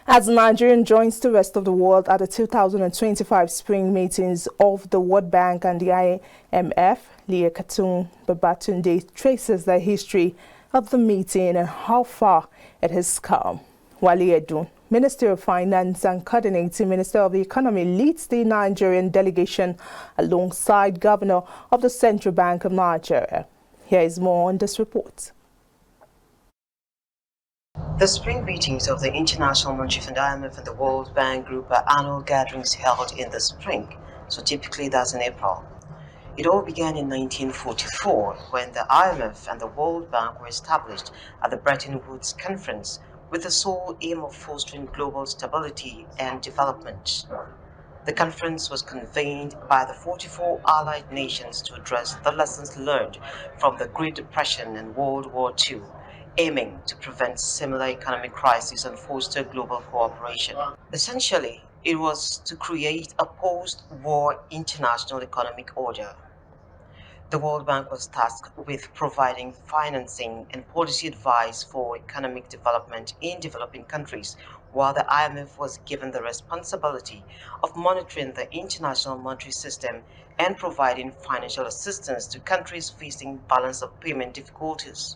As Nigeria joins the rest of the world at the 2025 spring meetings of the World Bank and the IMF, Leah Katung-Babatunde traces the history of the meeting and how far it has come. Wale Edun, Minister of Finance and Coordinating Minister of the Economy, leads the Nigerian delegation alongside Governor of the Central Bank of Nigeria. Here is more on this report. The spring meetings of the International Monetary Fund, IMF, and the World Bank Group are annual gatherings held in the spring, so typically that's in April. It all began in 1944 when the IMF and the World Bank were established at the Bretton Woods Conference with the sole aim of fostering global stability and development. The conference was convened by the 44 allied nations to address the lessons learned from the Great Depression and World War II, aiming to prevent similar economic crises and foster global cooperation. Essentially, it was to create a post-war international economic order. The World Bank was tasked with providing financing and policy advice for economic development in developing countries, while the IMF was given the responsibility of monitoring the international monetary system and providing financial assistance to countries facing balance of payment difficulties.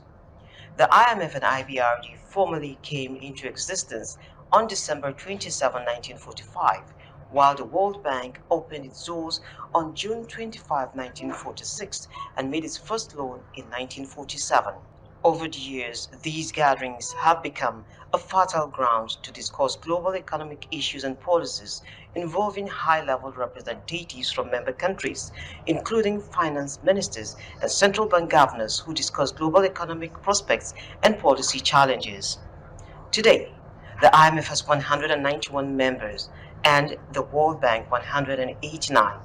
The IMF and IBRD formally came into existence on December 27, 1945, while the World Bank opened its doors on June 25, 1946, and made its first loan in 1947. Over the years, these gatherings have become a fertile ground to discuss global economic issues and policies involving high-level representatives from member countries, including finance ministers and central bank governors who discuss global economic prospects and policy challenges. Today, the IMF has 191 members and the World Bank 189.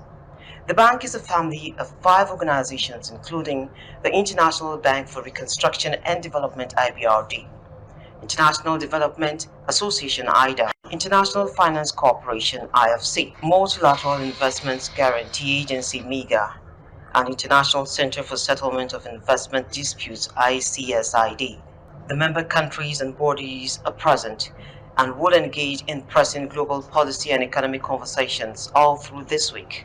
The bank is a family of 5 organizations, including the International Bank for Reconstruction and Development (IBRD), International Development Association (IDA), International Finance Corporation (IFC), Multilateral Investments Guarantee Agency (MIGA), and International Center for Settlement of Investment Disputes (ICSID). The member countries and bodies are present and will engage in pressing global policy and economic conversations all through this week.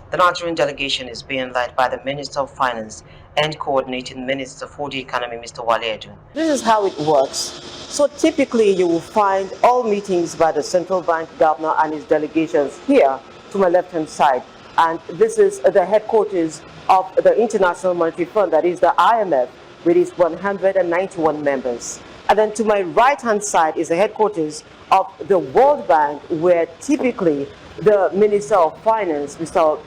The Nigerian delegation is being led by the Minister of Finance and Coordinating Minister for the Economy, Mr. Wale Edun. This is how it works. So typically you will find all meetings by the Central Bank Governor and his delegations here to my left-hand side. And this is the headquarters of the International Monetary Fund, that is the IMF, with its 191 members. And then to my right-hand side is the headquarters of the World Bank, where typically the Minister of Finance, Mr.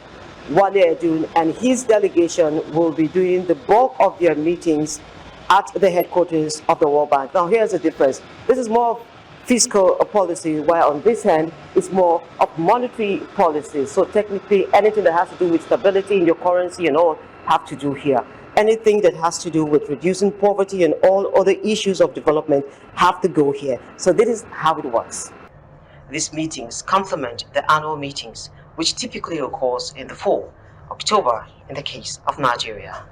Wale Edun, and his delegation will be doing the bulk of their meetings at the headquarters of the World Bank. Now here's the difference. This is more of fiscal policy, while on this hand it's more of monetary policy. So technically anything that has to do with stability in your currency and all have to do here. Anything that has to do with reducing poverty and all other issues of development have to go here. So this is how it works. These meetings complement the annual meetings, which typically occurs in the fall, October in the case of Nigeria.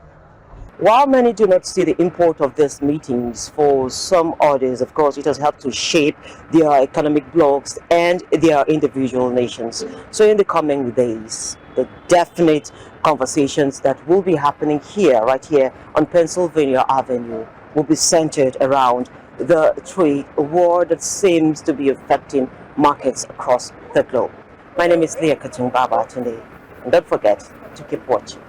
While many do not see the import of these meetings, for some others, of course, it has helped to shape their economic blocs and their individual nations. So in the coming days, the definite conversations that will be happening here, right here on Pennsylvania Avenue, will be centered around the trade war that seems to be affecting markets across the globe. My name is Leah Katung-Babatunde, and don't forget to keep watching.